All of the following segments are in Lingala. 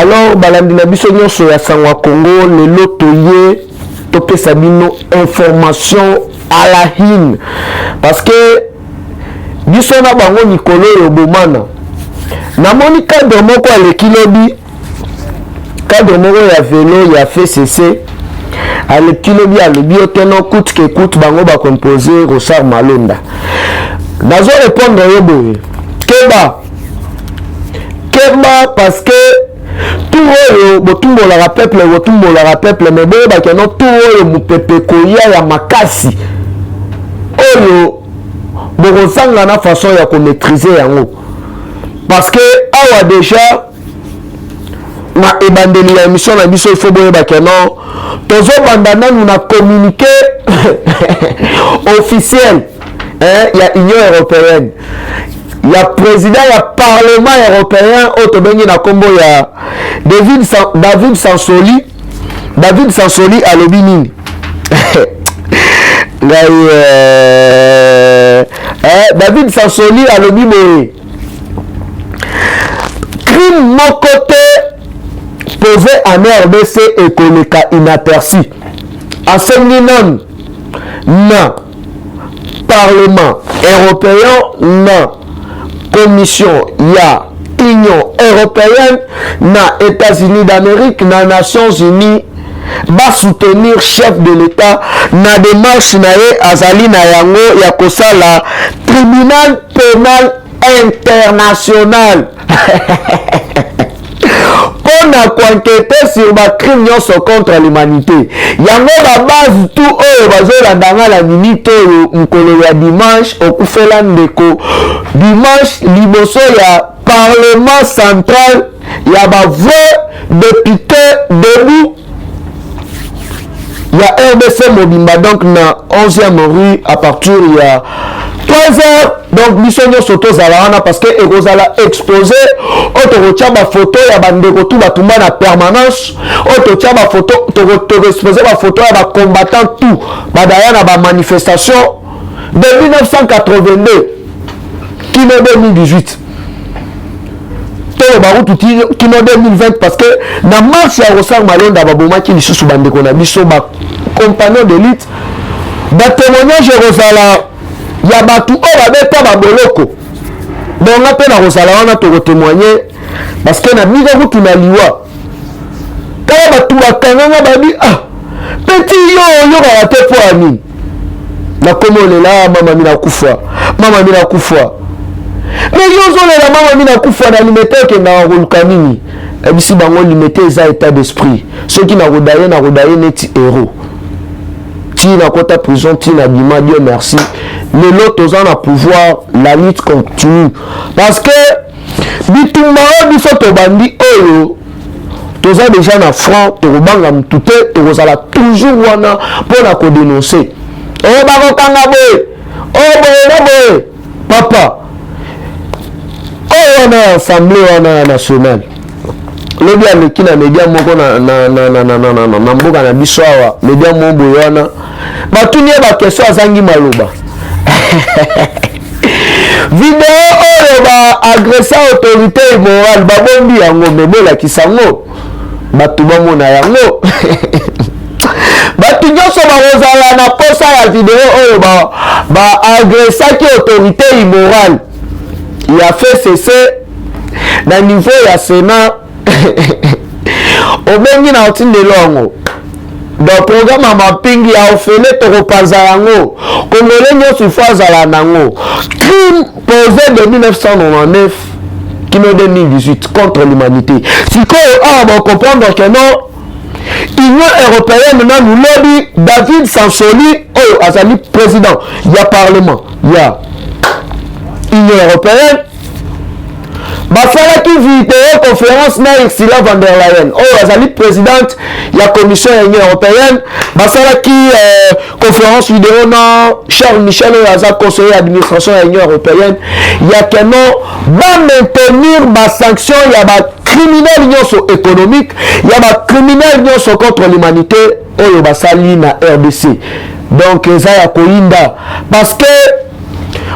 Alors balandi na biso nyonso ya Sangwa Congo lelo toye topesa bino information à la hine parce que biso na bango nikolo yo bomana namoni cadre moko aleki lobi cadre moko ya vélo ya FCC aleki lobi alobi oteno coûte que coûte bango ba composer Rossard Malonda nazo répondre yo boye keba parce que tout oyo botumbola peuple mais boye bakeno tout oyo mupepe koya ya makasi oyo bokozanga na façon ya ko maîtriser yango parce que awa déjà na ebandeli ya émission na biso il faut boye bakeno tozo bandana nous na communiqué officiel ya Union européenne. Il y a président, il y a parlement européen, autobengi na kombo ya David Sassoli à l'obinini. David Sassoli à l'obinini. Crime mon côté posé en RDC et Koleka inaperçu. À ce non, non. Parlement européen, non. Commission, il y a Union européenne, na États-Unis d'Amérique, na Nations Unies, va soutenir chef de l'État, na démarche nae azali na yango ya kosala tribunal pénal international. On a enquêté sur ma crime contre l'humanité. Yango la base tout oyo bazolanda la minute oyo mukolo ya dimanche okufela ndeko dimanche liboso ya parlement central ya ba député debout ya RDC Mobimba donc na 11e rue à partir ya 3h donc missionnaire soto zalana parce que ekozala exposé otokotia ba photo ya bandeko tout batumba na permanence ototia ba photo to exposer ba photo ya ba combattant tout badaya na ba manifestation de 1982 kino 2018 to ba rutu kino 2020 parce que na marche ya Rossard Malonda babomaki lisusu bandeko na biso ba compagnon d'élite ba témoignage rozala ya batu oyo babeta baboloko donc nga mpe na kozala wana tokotémoigner parce que na bika kutu na liwa kala batu bakanganga babi peti yo yokaka te po ya nini nakomolela mama mina kufa mais yo ozolela mama mina kufa na limete okendaka koluka nini ebisi bango limete eza état d'esprit soki nakodaye neti héros tina kota prison tina bima Dieu merci lelo toza na pouvoir la lutte continue parce que bitumba oyo biso tobandi oyo toza déjà na front tokobanga mutu te tokozala toujours wana mpona kodénoncer oyo bakokanga boye oyo boye papa oyo wana ya assemblée wana nationale lobi aleki na media moko na mboka na biso awa media moko boye wana batuni ye bakestion azangi maloba video oyo baagresa autorité immorale babombi yango me bolakisa yango bato bamona yango bato nyonso bakozala na posa ya video oyo baagresaki autorité immorale ya FCC na niveau ya Sénat obengi na otindelo yango dans programme à mapingi ya ofele tokopanza yango congolais nyonso il faut azala nango crime posé de 1999 kino 2018 contre l'humanité sikoyo awa bacomprendre que non Union européenne nanu lobi David Sassoli oyo azali président ya parlement ya Union européenne basalaki vidéo conférence na Ursula von der Leyen oyo azali présidente ya commission ya Union européenne basalaki conférence vidéo na Charles Michel oyo aza conseiller administration ya Union européenne ya keno ba maintenir ba sanction ya ba criminel nyonso économique ya ba criminel nyonso contre l'humanité oyo basali na RDC donc eza ya koinda parce que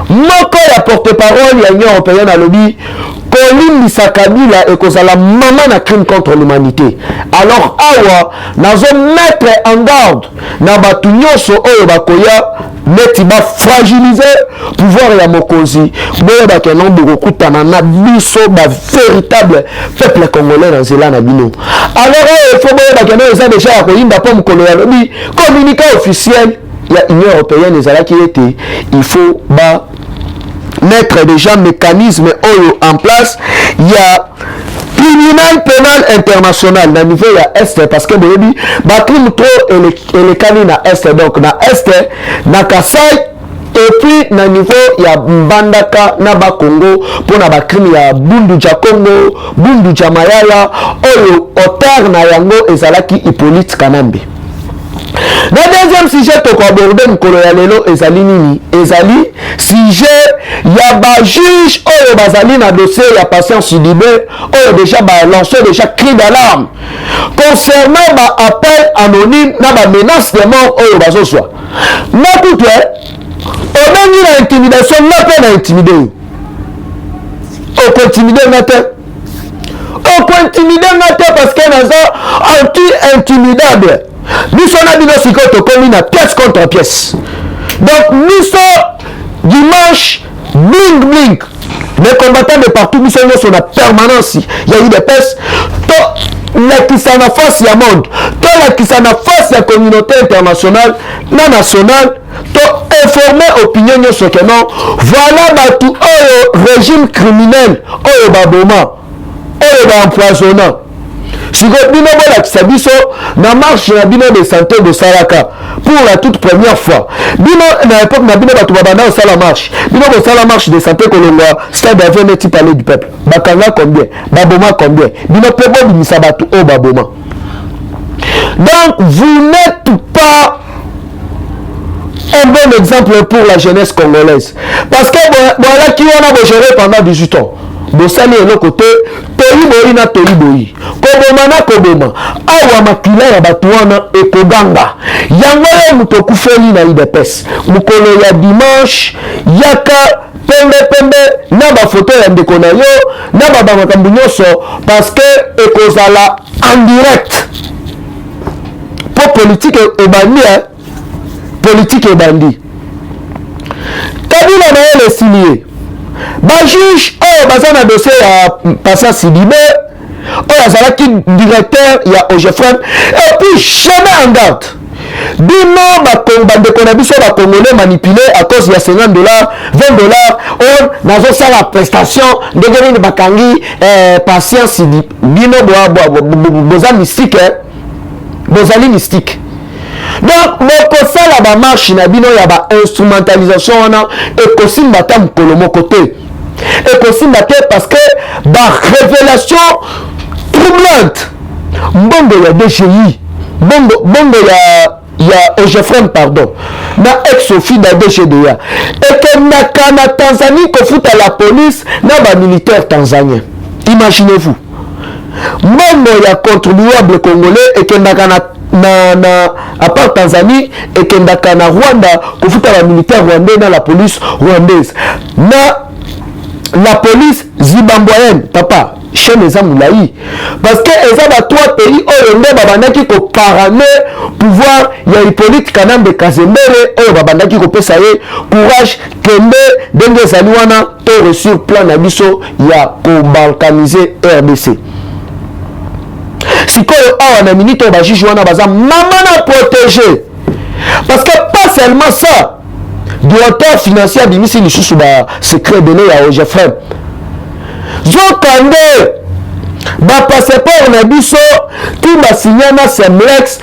moko ya porte-parole ya Union européenne à lobby kolimbisa Kabila et kozala maman na crime contre l'humanité. Alors awa nazo mettre en garde na batu nyonso oyo bakoya neti ba fragiliser pouvoir ya mokonzi boyo bakena bokutana na biso ba véritable peuple congolais dans zela na bino. Alors il faut boyo bakena eza déjà koyinda po mukolo ya lobby communiqué officiel ya Union européenne ezalaki ete il faut ba mettre déjà mécanisme en place. Il y a tribunal pénal international na niveau ya Est parce que boyebi ba crime trop elekani na Est, donc na Est na Kasai et puis na niveau ya Mbandaka na ba Congo pour na ba crime ya Bundu ja Congo, Bundu ja Mayala oyo auteur na yango ezalaki Hippolyte Kanambe. Le deuxième sujet to aborder mukolo ya lelo ezali nini? Ezali sujet ya ba juge oyo bazali na dossier ya patient Sidibé oyo déjà ba lancé déjà cri d'alarme concernant ba appel anonyme na ba menace de mort oyo bazoswa. Na kutwe obengi na intimidation na pe na intimider. O intimider na te. O intimider na te parce que naza anti-intimidable. Nous sommes à Bino comme une pièce contre pièce. Donc nous sommes dimanche, bling bling. Les combattants de partout, nous sommes sur la permanence. Il y a eu des pièces. La qui s'en a face à monde. La qui s'en a face à la communauté internationale, la nationale. Informer opinion sur que non. Voilà tout régime criminel. Oh baboma. Oh empoisonnant. Si vous avez na marche na bino de santé de Salaka pour la toute première fois. Bino na époque na bino batu babana au la marche. Bino au la marche de santé kolongwa stade avion neti palais du peuple. Bakanga combien? Baboma combien? Bino pebo bimisa batu o baboma. Donc vous n'êtes pas un bon exemple pour la jeunesse congolaise. Parce que voilà qui on a géré pendant 18 ans. Bosali elo côté toyi boyi na toyi boyi koboma na koboma awa makila ya batu wana ekoganga yango ya muto kufeli na idepes mukolo ya dimanche yaka pembe na ba photo ya ndeko na yo na ba makambo nyonso parce que ekozala en direct pour politique ebandi politique ebandi Kabila na ele signé ba juge oyo baza na dossier ya patient Sidibé oyo azalaki directeur ya OGFREM et puis jamais en garde bino bandeko na biso bakongolais manipulé à cause ya 50 $, 20 $, oyo nazosala prestation ndenge nini bakangi patient Sidibé bino boza mystique bozali mystique. Donc bokosala ba marche na bino ya ba instrumentalisation wana ekosimba ta mukolo moko te ekosimba te parce que ba révélation troublante mbongo ya DGI bongo ya OGFREM pardon na ex-office da DGDA ekendaka na Tanzanie kofuta la police na ba militaire tanzanien. Imaginez-vous mbongo ya contribuable congolais ekendaka na à part Tanzanie et kendaka na Rwanda kofuta la militaire rwandais na la police rwandaise na la police zimbabwéenne papa chaîne eza moulayi parce que eza ba trois pays oyo nde babandaki ko parrainer pouvoir ya Hippolyte Kanambe Kazembere oyo babandaki kopesa ye courage kende ndenge ezali wana to sur plan na biso ya kobalkaniser RDC. Sikoyo awa na minute ba juge wana baza mama na protéger parce que pas seulement ça directeur financier bimisi lisusu ba secret de ya OGFREM zokande ba passeport na biso tout ba signé na Semlex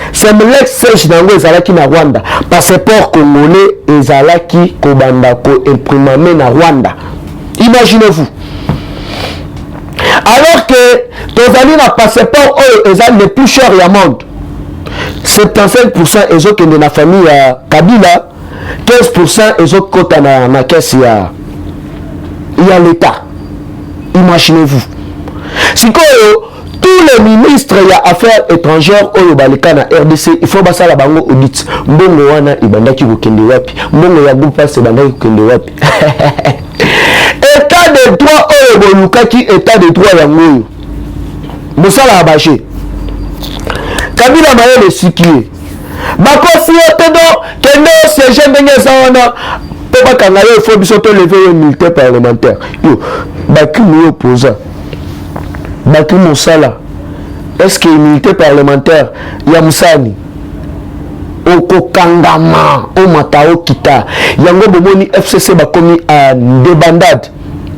Serge nango ezalaki na Rwanda passeport congolais ezalaki kobanda ko imprimer na Rwanda. Imaginez-vous. Alors que tozali na passeport oyo eza le plus cher ya monde 75% ezokende na famille ya Kabila 15% ezokota na caisse ya l'état. Imaginez-vous. Sikoyo tous les ministres ministre ya affaires étrangères oyo baleka na RDC il faut basala bango audit mbongo wana ibandaki kokende wapi mbongo ya groupe passe ibandaki kokende wapi état de droit oyo bolukaki état de droit yango oyo bosala abache Kabila mayele sikie bakosi yote do kende siège ndenge eza wana po bakanga yo il faut biso to lever yo militaire parlementaire yo bakimu yo opposant bakimu mosala est-ce que militaire parlementaire ya musani okokangama omata okita yango bomoni FCC bakomi à débandade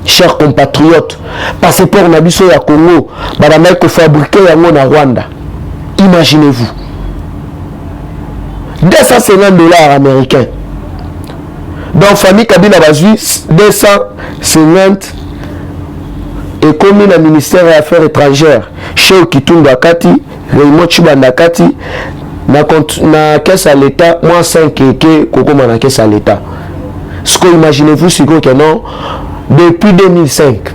chers compatriotes passeport na biso ya Congo badamai ko fabriquer yango na Rwanda. Imaginez-vous 250 dollars américains. Donc famille Kabila bazui 250 et comme le ministère des Affaires étrangères chez Kitunga Akati, Raymond Chibanda Akati na caisse à l'état moins 5 et koko na caisse à l'état. Ce que imaginez-vous c'est que non depuis 2005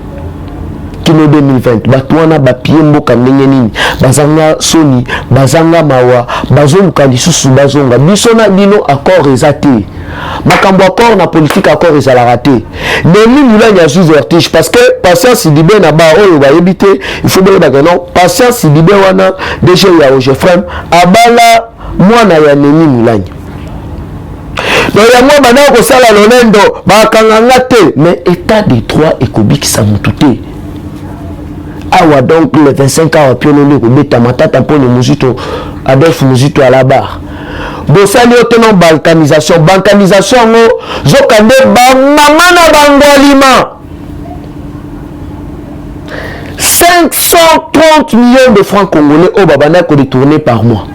kino 2020 batwana bapie mboka ndenge nini bazanga soni bazanga mawa bazoluka lisusu bazonga biso na bino accord ezate makambo accord na politique accord ezala raté neni mulanya zu vertige parce que patience Sidibé na ba oyo ba yebite il faut bien que non patience Sidibé wana déjà ya Ojefrem abala mwana ya neni mulanya donc ya mwa bana ko sala lolendo bakanganga te mais état de droit ekobikisa mututé. Awa donc le 25 ans pionnier ko beta matata pour le Muzito Adolphe Muzito à la barre. Bosali otenon balkanisation ngo zokande ba mamana bangolima 530 millions de francs congolais au babana ko détourner par mois.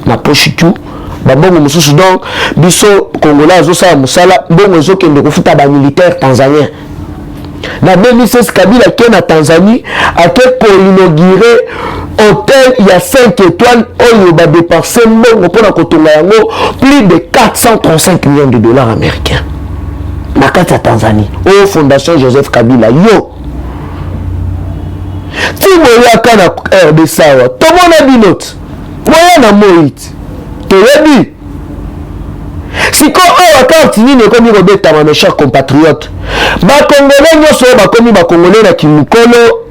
Na poche tout babongo mususu donc biso congolais azosala musala bongo zokende kofuta ba militaire tanzanien. Na 2016 Kabila qui est en Tanzanie a été pour inaugurer hôtel il y a 5 étoiles où il va dépenser plus de 435 millions de dollars américains. Na carte à Tanzanie au fondation Joseph Kabila yo ti moya kana RD sawa to mona binot moya na moit to yebi siko oyo carte nini ekomi kobetama mes chers compatriotes bakongolais nyonso bakomi bakongolais na kimukolo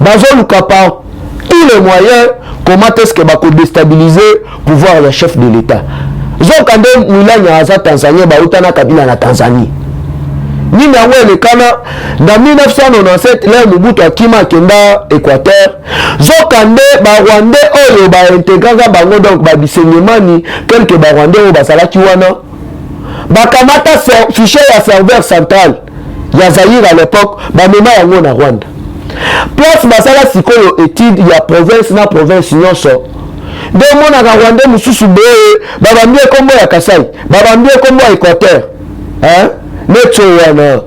bazoluka par tous les moyens comment est-ce que bako déstabiliser pouvoir le chef de l'État zokande mulanya aza Tanzanie bauta na Kabila na Tanzanie nini yango elekana na 1997 leo Mobutu akima akenda Équateur zokande barwandais oyo baintegraka bango donc babisenyemani quelque barwandais oyo basalaki wana bakamata fichier ya serveur central ya Zaïre à l'époque bamema yango na Rwanda place basala sikoyo étude ya province na province nyonso nde monaka rwandais mosusu boye babambie kombo ya Kasai babambie kombo ya Équateur neto wana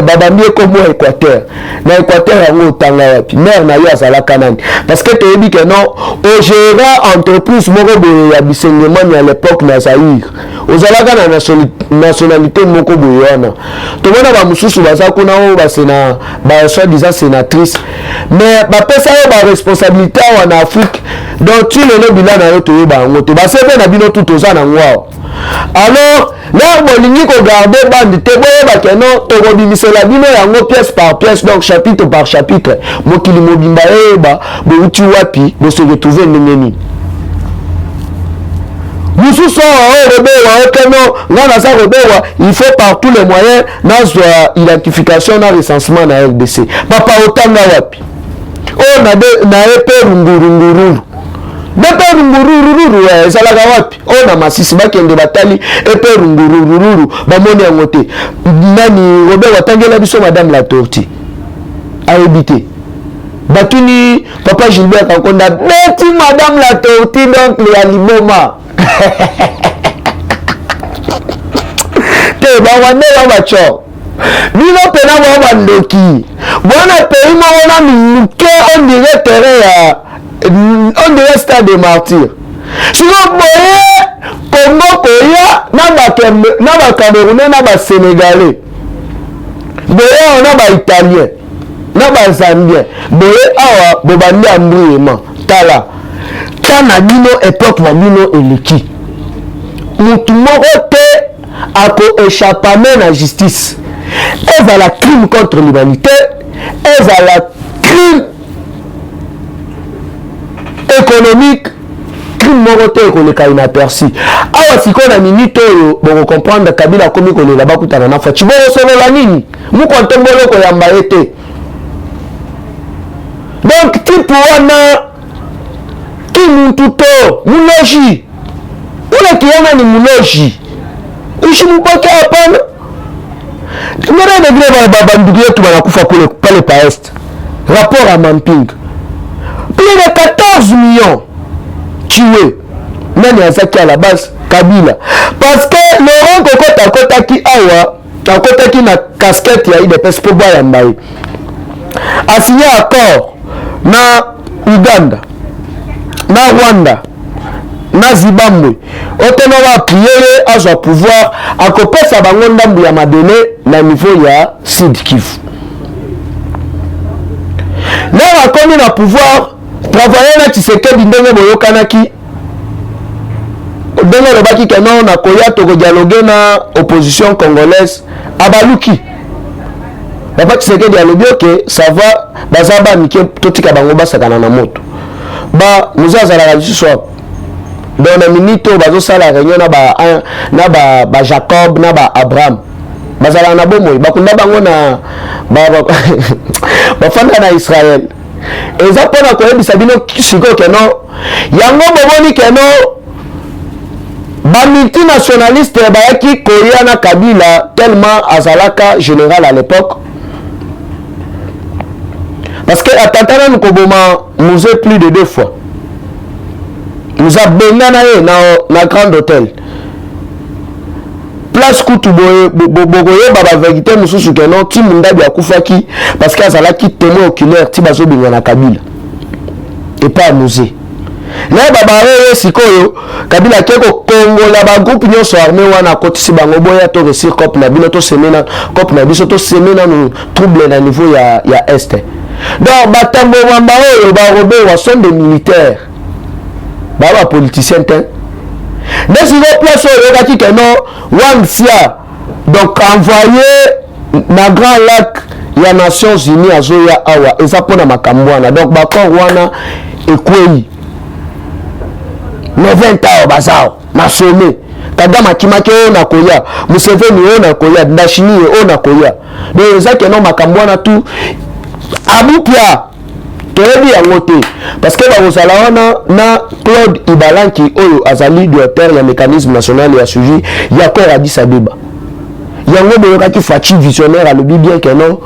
babambie kombo ya Équateur na Équateur yango otanga wapi maire na yo azalaka nani parce que toyebi ke non ogéra entreprise moko boye ya bisengemani à l'époque na Zaïre ozalaka na nationalité moko boye wana tomona bamosusu baza kuna oyo basena soi-disant sénatrice mais bapesa yo baresponsabilité awa na Afrique donc tu lelo bila na yo toyeba yango te basebe na bino tu toza nango awa alors là bolingi ko garder bande te boyeba ke non tokobimisela bino yango pièce par pièce donc chapitre par chapitre mokili mobimba eyeba bouti wapi bose retrouver ndenge nini mususu oyo rebewa okeno ngana sa rebewa il faut par tous les moyens nazwa identification na recensement na RDC papa otanga wapi o na epe ngurungururu depe ngurururu ezalaka wapi o na Masisi bakende batali epe ngurururu bamoni yango te nani rebewa tangela biso madame la tortue aebité batuni papa Gilbert Kakonda beti madame la tortue donc les alimoma te bawande bacho bino pena bwa bandoki bona pays mo wana minuke on dirait terrain on dirait stade de martyr sinon boye Congo koya na ba Camerounais na ba Sénégalais boye on a ba Italien na na bazambien boye awa bobandi ambruyema tala tana bino époque na bino eleki mutu moko te ako échappement na justice ezala crime contre l'humanité ezala crime économique crime moko te ekoleka inaperçu awa sikoyo na minute oyo bokocomprendre Kabila akomi kolela bakutana na faci bokosolola nini mukonte mbolo koyamba ye te donc tipe wana ki muntu to muloji ule kiyana ni muloji ushi mupake hapana ngere degre bandugu yetu banakufa kule pale pa est rapport à Mamping plus de 14 millions tués nani azaki à la base Kabila parce que Laurent Kokota akotaki awa akotaki na casquette ya IDPS po bwa ya mbaye a signé accord na Uganda na Rwanda na Zimbabwe otena wa priere azwa pouvoir akopesa bango ndambu ya madele na niveau ya Sud Kivu na bakomi na pouvoir travailler na Tshisekedi ndenge boyokanaki ndenge lobaki keno na koya toko dialogue na opposition congolaise abaluki baba Tshisekedi alobi ok ça va bazaba mike totika bango basakana na moto ba muzaza la lisusu dans la minute bazo sala réunion na ba Jacob na ba Abraham bazala na bomoy bakunda bango na bafanda na Israël eza pona ko yebisa bino siko keno yango bomoni keno ba multinationaliste bayaki koya na Kabila tellement azalaka général à l'époque parce que atantana nous koboma musée plus de 2 fois nous a bengana na grand hôtel place kutu bogoye baba vérité mususu keno ti mundabi akufaki parce que azalaki témoin oculaire ti bazo bengana Kabila et pas musée na baba oyo sikoyo Kabila keko kongola ba groupe nyonso armé wana kotisi bango boya to resir cop na bino to semena cop na biso to semena no trouble na niveau ya est donc batambo mamba oyo ba robé wa sont des militaires baba politicien te mais si les places oyo kaki keno Wangsia donc envoyé na Grand Lac ya Nations Unies azoya awa eza pona makambo wana donc bakor wana ekwei 90 ans bazao na sommet Kagame kimake ona koya Museveni ona koya Ndashini ona koya donc eza keno makambo wana tu abupia toyebi yango te parce que bazala wana na Claude Ibalanki oyo azali directeur ya mécanisme national ya suivi ya corps Addis Abeba yango boyokaki Fachi visionnaire alobi bien que non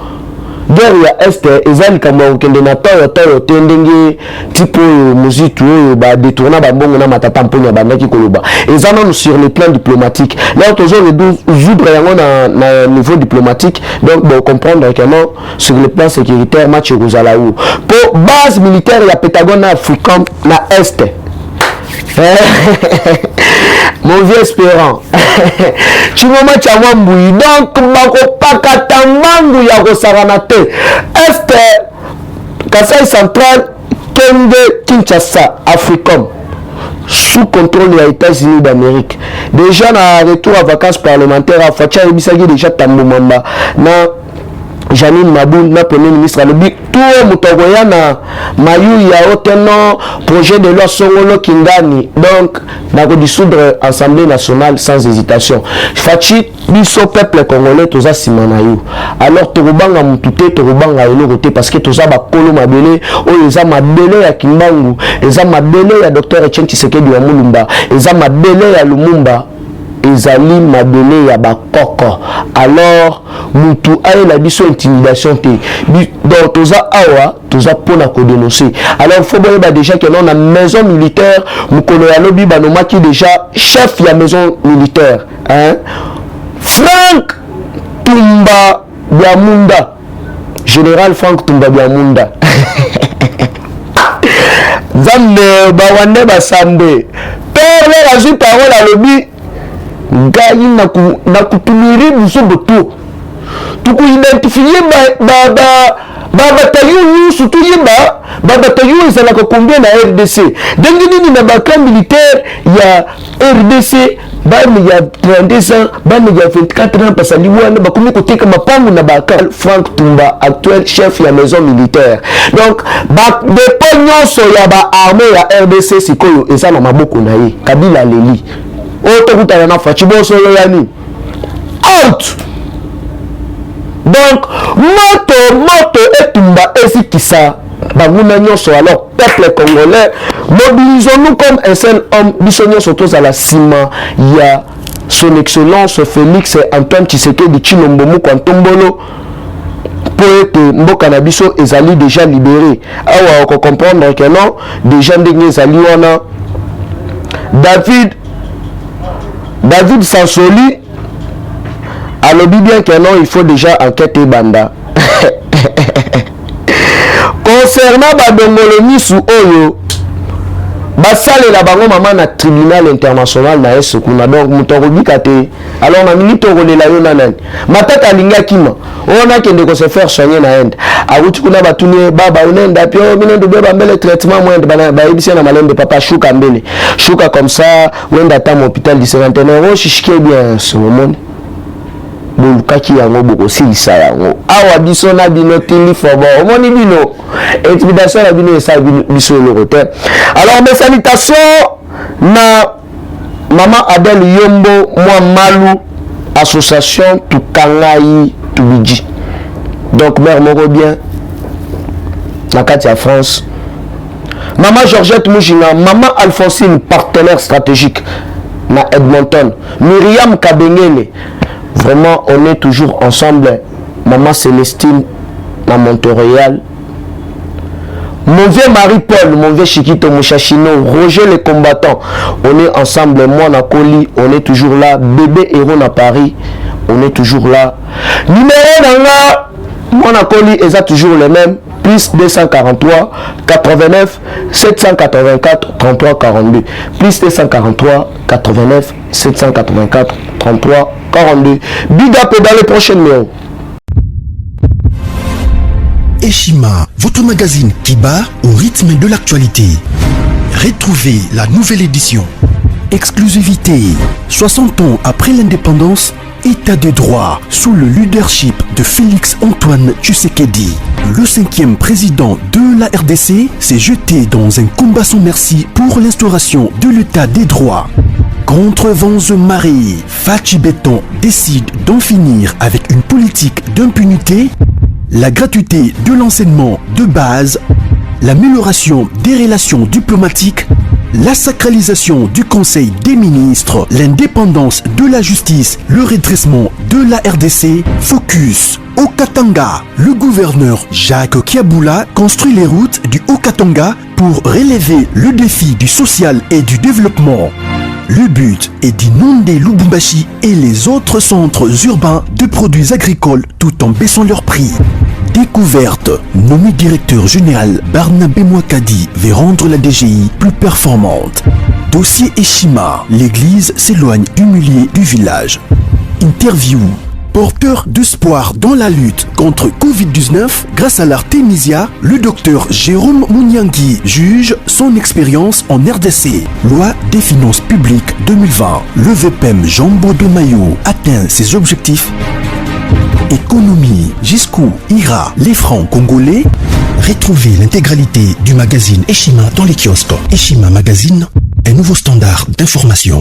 guerre ya est ezali kama okende na toyo tendenge tipo muzitu oyo ba détourna ba mbongo na matata mponya bandaki koloba ezana sur le plan diplomatique là toujours résoudre yango na niveau diplomatique donc bon comprendre que non sur le plan sécuritaire match kozala ou pour base militaire ya Pentagone africain na est mon vieux espérant chingoma cha mwambui donc bako pakata mangu ya kosarana te est Kasai central Kende Kinshasa Africom sous contrôle des États-Unis d'Amérique déjà na retour à vacances parlementaires à Facha ebisaki déjà Tambo Mamba na Janine Maboul na premier ministre alobi tout mutogoya na mayu ya oteno projet de loi songolo kindani donc na dissoudre Assemblée nationale sans hésitation fachi biso peuple congolais toza simana yu alors torubanga mutute torubanga eloko parce que toza ba kolo mabele oyo eza mabele ya Kimbangu eza mabele ya Dr Etienne Tshisekedi wa Mulumba eza mabele ya Lumumba ezali mabele ya bakoko alors mutu ayela biso intimidation te donc toza awa toza pona ko dénoncer alors faut boyeba déjà que non na maison militaire mukolo ya lobi banomaki déjà chef ya maison militaire hein Frank Tumba Biamunda général Frank Tumba Biamunda Zambe bawande basambe père la ju parole à lobi ngai na kutumiri buso boto tuku identifier babataillon surtout yeba babataillon ezalaka combien na RDC ndenge nini na bacamp militaire ya RDC bana ya 32 ans bana ya 24 ans pasali wana bakomi koteka mapangu na bakamp. Franck Tumba actuel chef ya maison militaire, donc depo nyonso ya baarmée ya RDC sikoyo eza na maboko na ye. Kabila leli otokutana na fachi bosolo yani out. Donc moto etumba esikisa banguna nyonso. Alors peuple congolais, mobilisons-nous comme un seul homme. Bisogno surtout à la cima ya son excellence Félix Antoine Tshisekedi Tshilombo Mukantombolo pour être mboka na biso ezali déjà libéré. Awa on comprendre que non déjà ndenge ezali wana David Sassoli alobi bien que non il faut déjà enquête banda. Concernant badongolo misu oyo basale la bango mama na tribunal international na eso kuna, donc mutoko bikate. Alors na minute rolela yo nanani matata linga kima ona kende ko se faire soigner na end awuti kuna batuni baba unenda pio minendo beba mbele traitement mwende bana baibisi na malembe papa shuka mbele shuka comme ça wenda ta hôpital du cinquantenaire o shishike bien ce moment bolukaki yango bokosilisa yango awa biso na bino tili fobo omoni bino intimidation na bino esa biso lorote. Alors mes salutations na maman Adèle Yombo moi Malu association Tukangai Tubidji, donc mère moko bien na kati ya France. Maman Georgette Mujinga, maman Alphonsine partenaire stratégique na Edmonton, Myriam Kabengele. Vraiment, on est toujours ensemble. Maman Célestine, à Montréal. Mon vieux Marie-Paul, mon vieux Chiquito Mouchachino, Roger le combattant. On est ensemble. Moi, Nakoli, on est toujours là. Bébé Héron à Paris, on est toujours là. Numéro d'Anga, moi, Nakoli, est toujours le même. Plus 243 89 784 33 42. Plus 243 89 784 33 42. Big up dans les prochaines numéros. Eshima, votre magazine qui bat au rythme de l'actualité. Retrouvez la nouvelle édition. Exclusivité. 60 ans après l'indépendance, État de droit sous le leadership de Félix Antoine Tshisekedi. Le 5e président de la RDC s'est jeté dans un combat sans merci pour l'instauration de l'État des droits. Contre vents et marées, Fachi Béton décide d'en finir avec une politique d'impunité, la gratuité de l'enseignement de base, l'amélioration des relations diplomatiques, la sacralisation du Conseil des ministres, l'indépendance de la justice, le redressement de la RDC. Focus au Katanga. Le gouverneur Jacques Kiaboula construit les routes du Haut-Katanga pour relever le défi du social et du développement. Le but est d'inonder Lubumbashi et les autres centres urbains de produits agricoles tout en baissant leurs prix. Découverte, nommé directeur général Barnabé Mouakadi veut rendre la DGI plus performante. Dossier Eshima, l'église s'éloigne du milieu du village. Interview, porteur d'espoir dans la lutte contre Covid-19 grâce à l'Artémisia, le docteur Jérôme Mouniangui juge son expérience en RDC. Loi des finances publiques 2020. Le VPM Jambo de Mayo atteint ses objectifs. Économie, jusqu'où ira les francs congolais? Retrouvez l'intégralité du magazine Eshima dans les kiosques. Eshima Magazine, un nouveau standard d'information.